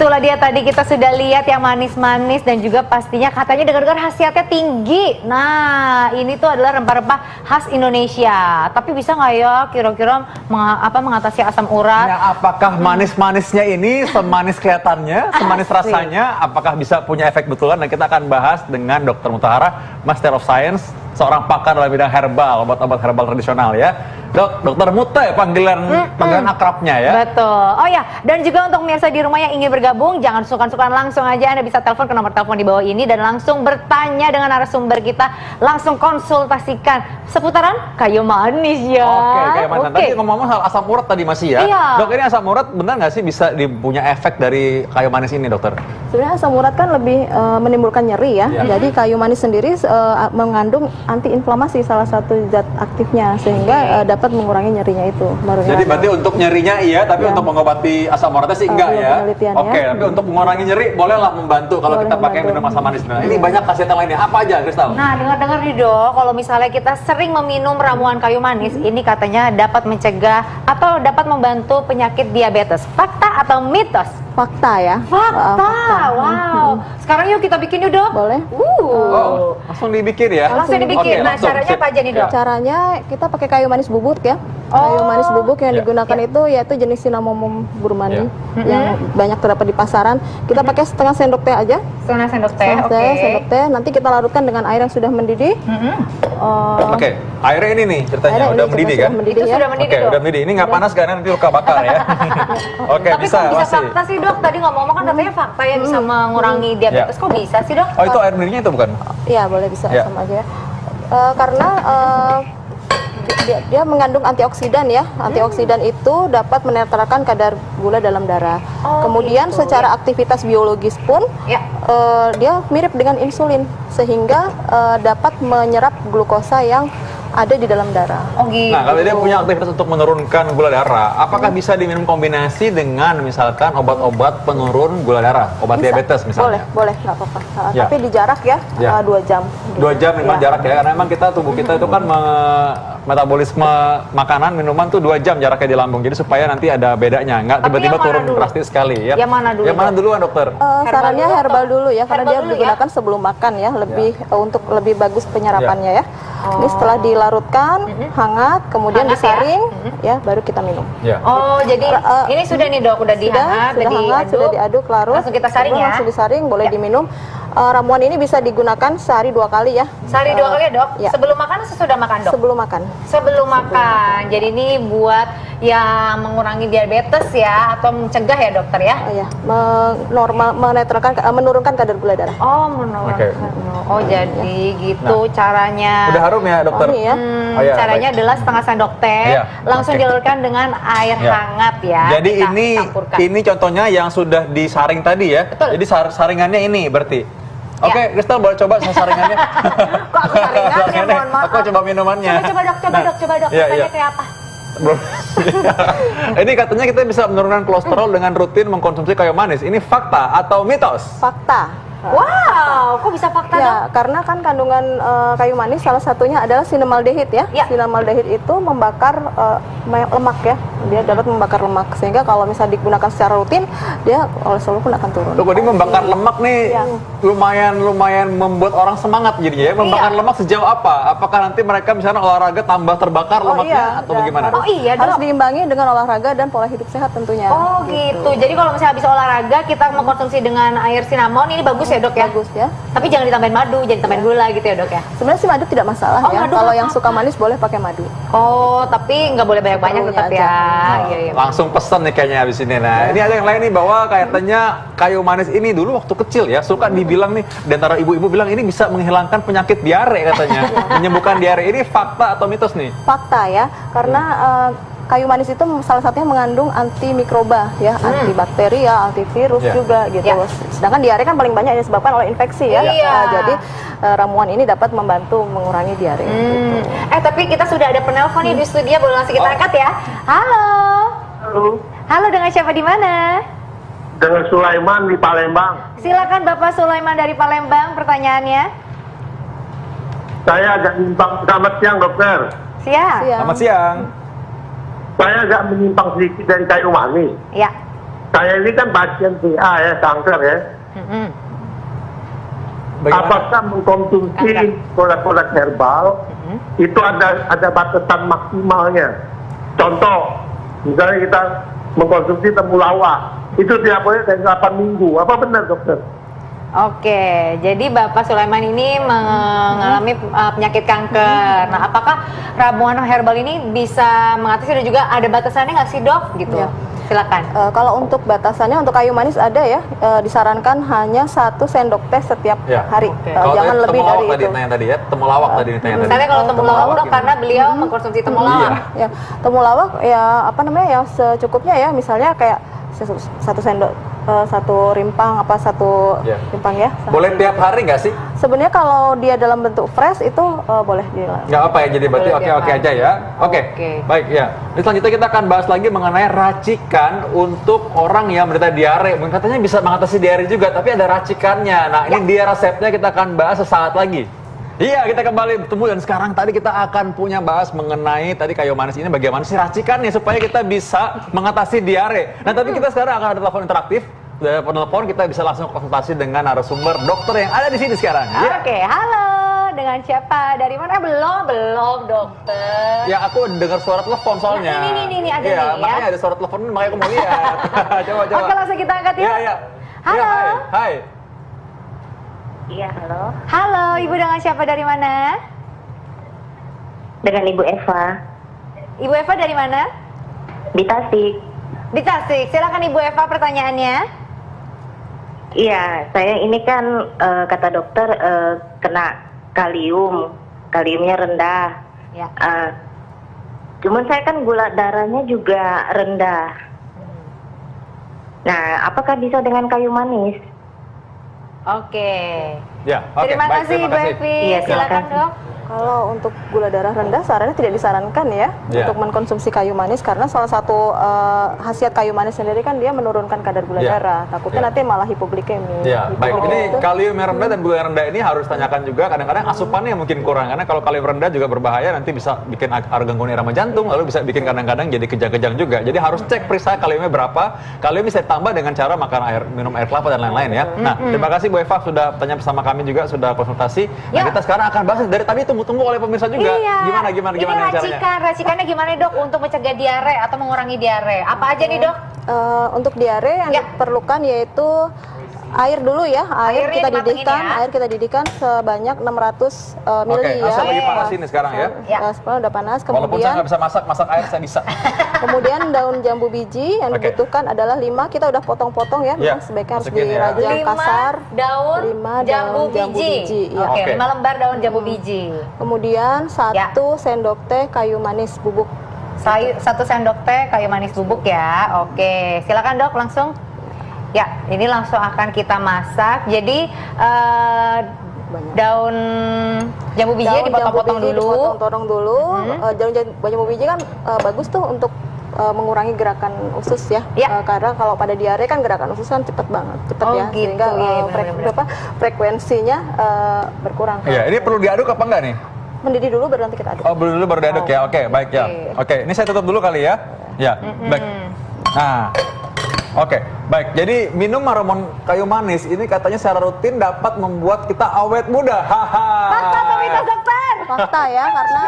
itulah dia tadi kita sudah lihat yang manis-manis dan juga pastinya katanya dengar-dengar khasiatnya tinggi. Nah, ini tuh adalah rempah-rempah khas Indonesia. Tapi bisa nggak ya kira-kira mengatasi asam urat? Nah, apakah manis-manisnya ini semanis kelihatannya, semanis rasanya? Apakah bisa punya efek betulan? Dan kita akan bahas dengan Dr. Mutahara, Master of Science, seorang pakar dalam bidang herbal, obat-obat herbal tradisional ya. Dokter Muta ya panggilan akrabnya ya. Betul. Oh ya, dan juga untuk pemirsa di rumah yang ingin bergabung, jangan sungkan-sungkan, langsung aja Anda bisa telepon ke nomor telepon di bawah ini dan langsung bertanya dengan narasumber kita, langsung konsultasikan seputaran kayu manis ya. Oke, kayu manis. Tadi ngomong-ngomong soal asam urat tadi masih ya. Iya. Dok, ini asam urat benar nggak sih bisa punya efek dari kayu manis ini, dokter? Sebenarnya asam urat kan lebih menimbulkan nyeri ya. Jadi kayu manis sendiri mengandung antiinflamasi, salah satu zat aktifnya, sehingga dapat mengurangi nyerinya itu. Jadi berarti untuk nyerinya iya, tapi untuk mengobati asam uratnya sih enggak ya? Oke, tapi untuk mengurangi nyeri bolehlah membantu kalau kita pakai minum asam manis. Nah, ini banyak khasiat lainnya. Apa aja, Kristal? Nah, dengar-dengar nih dok, kalau misalnya kita sering meminum ramuan kayu manis, ini katanya dapat mencegah atau dapat membantu penyakit diabetes. Fakta atau mitos? Fakta ya. Fakta. Wow. Sekarang yuk kita bikin yuk dok. Boleh. Oh, langsung dibikin ya? Langsung dibikin. Oke, Nah, caranya apa aja nih dok? Caranya kita pakai kayu manis bubuk ya. Kayu manis bubuk yang digunakan itu yaitu jenis cinnamomum burmani yang banyak terdapat di pasaran. Kita pakai setengah sendok teh aja. Setengah sendok teh. Sendok teh. Nanti kita larutkan dengan air yang sudah mendidih. Oke, airnya ini nih ceritanya udah mendidih kan? Itu sudah mendidih dok. Udah mendidih. Ini nggak panas karena nanti luka bakar ya. Oke, Tapi bisa. kok bisa fakta sih dok? Tadi ngomong-ngomong kan katanya fakta ya bisa mengurangi diabetes. Kok bisa sih dok? Oh, itu air mendidihnya itu bukan? Iya, boleh bisa sama aja ya. Karena dia mengandung antioksidan ya. Antioksidan itu dapat menetralkan kadar gula dalam darah. Kemudian secara aktivitas biologis pun dia mirip dengan insulin sehingga dapat menyerap glukosa yang ada di dalam darah. Oh gitu. Nah, kalau dia punya aktivitas untuk menurunkan gula darah, apakah bisa diminum kombinasi dengan misalkan obat-obat penurun gula darah, obat diabetes misalnya? Boleh, nggak apa-apa. Tapi di jarak ya, 2 jam. 2 jam memang jarak ya, karena memang kita tubuh kita itu kan metabolisme makanan, minuman tuh 2 jam jaraknya di lambung, jadi supaya nanti ada bedanya, nggak tiba-tiba turun drastis sekali ya. Yang mana dulu? Yang mana duluan dokter? Sarannya herbal dulu ya, karena dia digunakan sebelum makan ya, lebih untuk lebih bagus penyerapannya ya. Ini setelah dilarutkan hangat, kemudian disaring ya, baru kita minum. Oh, jadi ini sudah nih dok, udah dihangat, sudah diaduk, larut. Langsung kita saring ya. Langsung disaring, boleh diminum. Ramuan ini bisa digunakan sehari 2 kali ya. Sehari 2 kali ya dok? Sebelum makan atau sesudah makan dok? Sebelum makan. Sebelum makan. Jadi ini buat yang mengurangi diabetes ya, atau mencegah ya dokter ya? Iya, menurunkan kadar gula darah. Oh, menurunkan. Oh, jadi gitu caranya. Udah harum ya dokter? Caranya adalah setengah sendok teh, langsung dialurkan dengan air hangat ya. Jadi ini contohnya yang sudah disaring tadi ya. Betul. Jadi saringannya ini berarti. Oke, Kristal boleh coba saringannya. Kok aku saringannya, mohon maaf. Aku coba minumannya. Coba dok. Katanya kayak apa? Ini katanya kita bisa menurunkan kolesterol dengan rutin mengkonsumsi kayu manis. Ini fakta atau mitos? Fakta. Wow, kok bisa fakta dok? Karena kan kandungan kayu manis salah satunya adalah sinemaldehid ya. Sinemaldehid itu membakar lemak ya. Dia dapat membakar lemak, sehingga kalau misalnya digunakan secara rutin, dia kolesterol pun akan turun. Jadi membakar lemak nih lumayan membuat orang semangat jadinya ya. Membakar lemak sejauh apa? Apakah nanti mereka misalnya olahraga tambah terbakar lemaknya atau bagaimana? Oh iya dok. Harus diimbangi dengan olahraga dan pola hidup sehat tentunya. Oh gitu. Jadi kalau misalnya habis olahraga kita mengkonsumsi dengan air cinnamon, ini bagus ya dok ya? Bagus ya. Tapi jangan ditambahin madu, jangan ditambahin gula gitu ya dok ya? Sebenarnya sih madu tidak masalah ya. Kalau yang suka manis boleh pakai madu. Oh, tapi nggak boleh banyak-banyak tetap ya. Iya. Langsung pesen nih kayaknya habis ini. Nah, ini ada yang lain nih bahwa katanya kayu manis ini dulu waktu kecil ya suka dibilang nih, di antara ibu-ibu bilang ini bisa menghilangkan penyakit diare katanya. Menyembuhkan diare. Ini fakta atau mitos nih? Fakta ya, karena kayu manis itu salah satunya mengandung antimikroba ya, antibakteri ya, antivirus juga gitu. Sedangkan diare kan paling banyak disebabkan oleh infeksi ya. Jadi ramuan ini dapat membantu mengurangi diare. Gitu. Tapi kita sudah ada penelpon nih di studio, boleh langsung kita angkat ya. Halo. Halo, dengan siapa di mana? Dengan Sulaiman di Palembang. Silakan Bapak Sulaiman dari Palembang, pertanyaannya. Saya agak menyimpang. Selamat siang dokter. Siang. Selamat siang. Saya agak menyimpang sedikit dari kayu manis. Ya. saya ini kan pasien PA ya, kanker ya. Bagaimana? Apakah mengkonsumsi produk-produk herbal itu ada batasan maksimalnya? Contoh, misalnya kita mengkonsumsi temulawak, itu tiap hari dari 8 minggu. Apa benar, dokter? Oke, jadi Bapak Sulaiman ini mengalami penyakit kanker. Nah, apakah ramuan herbal ini bisa mengatasi dan juga ada batasannya nggak sih, Dok? Gitu. Ya. Silakan. Kalau untuk batasannya, untuk kayu manis ada ya, disarankan hanya 1 sendok teh setiap Ya. hari. Kalau Jangan tadi lebih temulawak dari tadi itu. tanya tadi ya, temulawak tadi ditanya tadi. Misalnya kalau temulawak, Dok, gimana? karena beliau mengkonsumsi temulawak. Ya, temulawak ya apa namanya ya secukupnya ya, misalnya kayak 1 sendok, 1 rimpang apa 1 Ya. rimpang ya. Boleh tiap hari nggak sih? Sebenarnya kalau dia dalam bentuk fresh itu boleh dilakukan. Nggak apa ya, jadi berarti Boleh oke-oke tiap aja ya. Oke, Oke. baik ya. Ini selanjutnya kita akan bahas lagi mengenai racikan untuk orang yang menderita diare. Mungkin katanya bisa mengatasi diare juga, tapi ada racikannya. Nah, ini dia resepnya, kita akan bahas sesaat lagi. Iya, kita kembali bertemu dan sekarang tadi kita akan punya bahas mengenai tadi kayu manis ini bagaimana sih racikannya supaya kita bisa mengatasi diare. Nah, tapi kita sekarang akan ada telepon interaktif. Dari penelpon kita bisa langsung konsultasi dengan narasumber dokter yang ada di sini sekarang. Ya. Oke, halo. Dengan siapa? Dari mana? Belum, dokter. Ya, aku dengar suara telepon soalnya. Nah, ini ada ya, nih, ya. makanya ada suara telepon, makanya aku mau lihat. Coba. Oke, langsung kita angkat ya. Iya. Halo. Ya, hai. Iya, halo. Halo, Ibu dengan siapa dari mana? Dengan Ibu Eva Ibu Eva dari mana? di Tasik. Di Tasik. Silakan Ibu Eva pertanyaannya. Iya, saya ini kan kata dokter kena kaliumnya rendah. Ya. Cuman saya kan gula darahnya juga rendah. Nah, apakah bisa dengan kayu manis? Oke. Ya, oke. Terima baik, kasih, terima Ibu kasih. Evi. Iya, terima Silakan, kasih. Dok. Kalau untuk gula darah rendah, sarannya tidak disarankan ya Ya. untuk mengkonsumsi kayu manis karena salah satu khasiat kayu manis sendiri kan dia menurunkan kadar gula Ya. darah. Takutnya Ya. nanti malah hipoglikemi. Ya, baik. Ini Gitu. kalium yang rendah dan gula yang rendah ini harus tanyakan juga. Kadang-kadang asupannya mungkin kurang karena kalau kalium rendah juga berbahaya, nanti bisa bikin gangguan irama jantung, lalu bisa bikin kadang-kadang jadi kejang-kejang juga. Jadi harus cek periksa kaliumnya berapa. Kalium bisa ditambah dengan cara makan minum air kelapa dan lain-lain ya. Nah, terima kasih Bu Eva sudah tanya bersama kami juga, sudah konsultasi. Nah, Ya. kita sekarang akan bahas dari tadi tunggu-tunggu oleh pemirsa juga. Iya. Gimana Ini caranya? racikannya gimana, Dok, untuk mencegah diare atau mengurangi diare? Apa aja nih, Dok? Untuk diare yang Ya. diperlukan yaitu air dulu ya, Airnya kita dimatengin didihkan, ya. air kita didihkan sebanyak 600 mili ya. asal lagi panas ini sekarang ya. Ya. Sekarang udah panas, Walaupun saya kemudian nggak bisa masak air saya bisa. kemudian daun jambu biji yang Oke. dibutuhkan adalah 5, kita udah potong-potong ya, Ya, memang sebaiknya harus masukin ya. dirajang 5 kasar. daun 5 jambu daun jambu biji. biji, ya. Oke, Oke. 5 lembar daun jambu biji. Kemudian 1 Ya. sendok teh kayu manis bubuk. 1 sendok teh kayu manis bubuk ya. Oke, silakan, Dok, langsung. Ya, ini langsung akan kita masak. Jadi daun jambu bijinya Daun dipotong-potong jambu biji dulu. dipotong-potong dulu. Daun jambu biji kan bagus tuh untuk mengurangi gerakan usus ya. Ya. Karena kalau pada diare kan gerakan usus kan cepet banget, cepet Oh, ya, gitu. sehingga Iya, benar-benar. frekuensinya berkurang. Iya, ini perlu diaduk apa enggak nih? Mendidih dulu baru nanti kita aduk. Oh, dulu baru diaduk ya. Oke, baik ya. Oke, ini saya tutup dulu kali ya. Ya, baik. Nah, oke, baik. Jadi minum ramuan kayu manis ini katanya secara rutin dapat membuat kita awet muda. Haha. Fakta atau mitos, dokter? Fakta ya, karena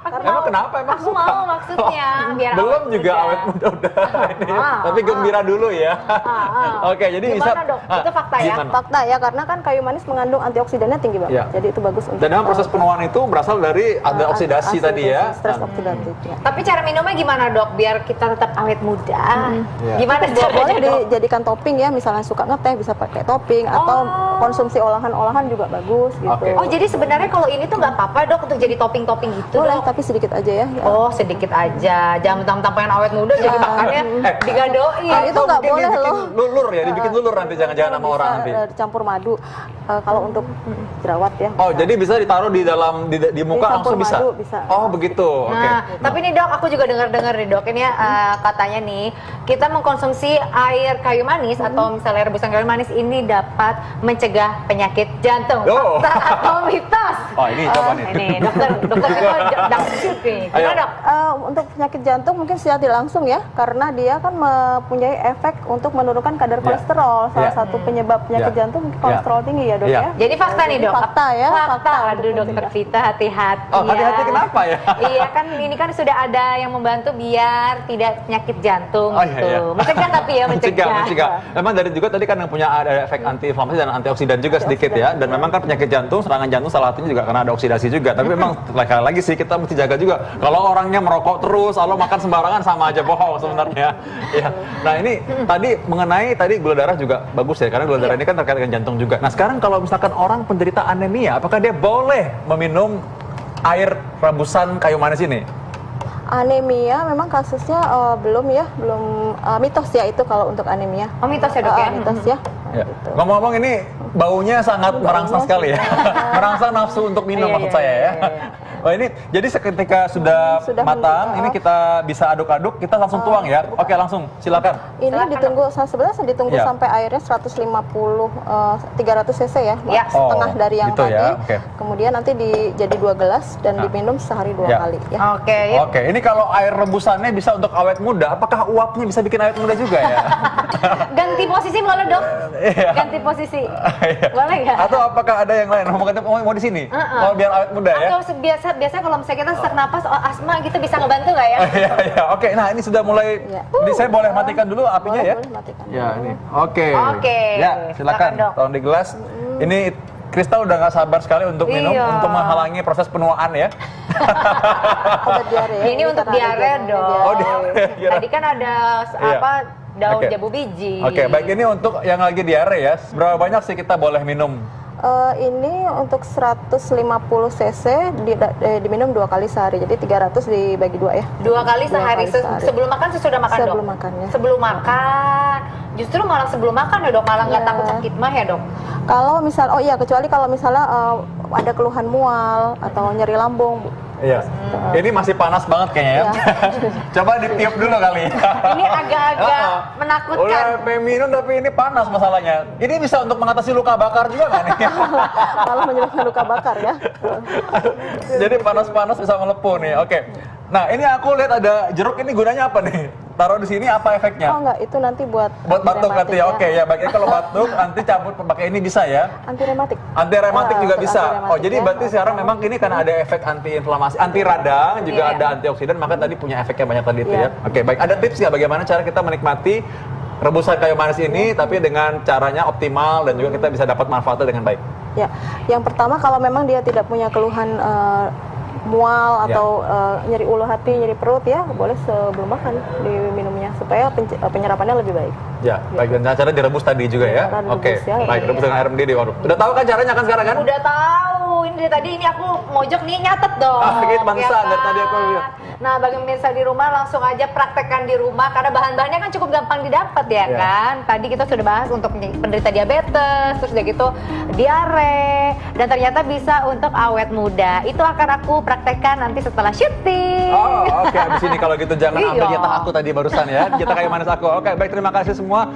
Emang kenapa? Emang Aku suka? mau maksudnya biar Belum awet juga muda. awet muda udah ini. Tapi gembira dulu ya. Oke, jadi Gimana, bisa. Dok? Itu fakta ya? gimana? fakta ya, karena kan kayu manis mengandung antioksidannya tinggi banget. Ya. Jadi itu bagus untuk Dan memang proses penuaan itu berasal dari ada oksidasi tadi ya. Stres oksidatif ya. Tapi cara minumnya gimana, Dok? Biar kita tetap awet muda. Iya. Gimana Boleh caranya, Dok? dijadikan topping ya, misalnya suka ngeteh bisa pakai topping atau konsumsi olahan-olahan juga bagus gitu. Oke. Oh, jadi sebenarnya kalau ini tuh nggak apa-apa, Dok, untuk jadi topping-topping gitu, Boleh, Dok? tapi sedikit aja ya. Oh, sedikit aja. Jangan mentang-mentang pengen awet muda jadi makannya digadoin. Ah, itu Atau nggak mungkin boleh dibikin loh. lulur ya, dibikin lulur nanti jangan-jangan sama Bisa, orang nanti. dicampur madu. Kalau untuk jerawat ya. Oh, jadi bisa ditaruh di dalam di muka Dicampur langsung bisa. madu, bisa. Oh, begitu. Oke. Nah, tapi nih, Dok, aku juga dengar-dengar nih, Dok, ini ya, katanya nih kita mengkonsumsi air kayu manis atau misalnya rebusan kayu manis ini dapat mencegah penyakit jantung. Oh. Fakta atau mitos? Oh ini coba nih. Ini dokter Eko dangdut nih. Ayo. Gimana dok? Untuk penyakit jantung mungkin secara tidak langsung ya, karena dia kan mempunyai efek untuk menurunkan kadar kolesterol. Salah satu penyebab penyakit jantung mungkin kolesterol tinggi ya dok Iya. ya. Jadi fakta nih dok. Fakta ya. Fakta. untuk Aduh dokter mencegah. Vita hati-hati Oh, ya. hati-hati kenapa ya? Iya kan ini kan sudah ada yang membantu biar tidak penyakit jantung Oh, iya, gitu. iya. Mencegah tapi ya mencegah. Memang dari juga tadi kan yang punya ada efek antiinflamasi dan antioksidan juga sedikit ya. Dan memang kan penyakit jantung, serangan jantung salah satunya juga karena ada oksidasi juga. Tapi memang sekali lagi sih kita mesti jaga juga. Kalau orangnya merokok terus, kalau makan sembarangan sama aja bohong sebenarnya. Ya. Nah ini tadi mengenai gula darah juga bagus ya, karena gula darah ini kan terkait dengan jantung juga. Nah sekarang kalau misalkan orang penderita anemia, apakah dia boleh meminum air rebusan kayu manis ini? Anemia memang kasusnya belum mitos ya itu kalau untuk anemia. Oh mitos ya dok ya? Mitos ya. Ya. Gitu. Ngomong-ngomong ini baunya sangat merangsang sekali ya. Merangsang nafsu untuk minum Iya, maksud iya, saya ya. iya. Oh ini jadi seketika sudah Sudah matang, mendidih, ini kita bisa aduk-aduk, kita langsung tuang ya. Oke, langsung silakan. Ini Silakan, ditunggu sebenarnya ditunggu Iya. sampai airnya 300 cc ya, Ya. setengah Oh, dari yang gitu tadi. ya, oke. Kemudian nanti jadi 2 gelas dan Nah. diminum sehari 2 Ya. kali ya. Oke, yuk. Oke, ini kalau air rebusannya bisa untuk awet muda, apakah uapnya bisa bikin awet muda juga ya? Ganti posisi boleh dok? Iya. Ganti posisi. Iya. Boleh nggak? Atau apakah ada yang lain? Mau di sini? Mau biar awet muda ya? Atau biasanya kalau misalnya kita sesak napas, asma gitu bisa ngebantu nggak ya? Iya, iya. Oke, nah ini sudah mulai. Iya. Jadi saya boleh matikan dulu apinya ya? Boleh matikan Ya, dulu. ini. Oke. Oke. Ya, silakan. Silakan, Dok. Tolong di gelas. Ini Krista udah nggak sabar sekali untuk minum, Iya. untuk menghalangi proses penuaan ya. Ada diare ya. Ini untuk karena ada diare diare. dong. Oh, diare. Tadi kan ada Iya. daun Oke. jabu biji. Oke, baik ini untuk yang lagi diare ya. Seberapa banyak sih kita boleh minum? Ini untuk 150 cc diminum 2 kali sehari. Jadi 300 dibagi 2 ya. 2 kali Dua sehari, kali sehari. sebelum makan sesudah makan Sebelum dok? makan, ya. Sebelum makan. Justru malah sebelum makan ya dok, malah nggak Iya. takut sakit mah ya dok? Kalau misal kecuali kalau misalnya ada keluhan mual atau nyeri lambung. Iya. Ini masih panas banget kayaknya ya. Iya. Coba ditiup dulu kali. Ini agak-agak menakutkan. Udah pengen minum tapi ini panas masalahnya. Ini bisa untuk mengatasi luka bakar juga nggak nih? Malah menyebabkan luka bakar ya. Jadi panas-panas bisa melepuh nih. Oke. Nah ini aku lihat ada jeruk, ini gunanya apa nih? Taruh di sini apa efeknya? Oh enggak, itu nanti buat Buat batuk anti nanti ya. Oke ya. Baiknya kalau batuk nanti cabut pakai ini bisa ya. Anti rematik. Anti rematik juga untuk bisa. anti-rematik Oh jadi ya. berarti sekarang memang ini karena ada efek anti inflamasi, anti radang, juga Iya. ada antioksidan, maka tadi punya efek yang banyak tadi itu Iya. ya. Oke baik. Ada tips nggak bagaimana cara kita menikmati rebusan kayu manis ini tapi dengan caranya optimal dan juga kita bisa dapat manfaatnya dengan baik? Ya. Yang pertama kalau memang dia tidak punya keluhan mual Ya. atau nyeri ulu hati, nyeri perut ya, boleh sebelum makan diminumnya supaya penyerapannya lebih baik. Ya, baik dan cara direbus tadi juga ya. Cara direbus Oke, ya. baik rebus dengan air mendidih. Waduh, udah tahu kan caranya kan sekarang kan? Udah tahu, ini dari tadi ini aku mojok nih nyatet dong. Ah, gitu, pantesan, dari tadi aku lihat. Nah, bagi pemirsa di rumah langsung aja praktekkan di rumah karena bahan-bahannya kan cukup gampang didapat ya Iya. kan. Tadi kita sudah bahas untuk penderita diabetes, terus udah gitu diare, dan ternyata bisa untuk awet muda. Itu akan aku praktekkan nanti setelah syuting. Oh, oke. Abis ini kalau gitu jangan ambil Iya. jatah aku tadi barusan ya. Jatah kayu manis aku. Oke, baik terima kasih semua.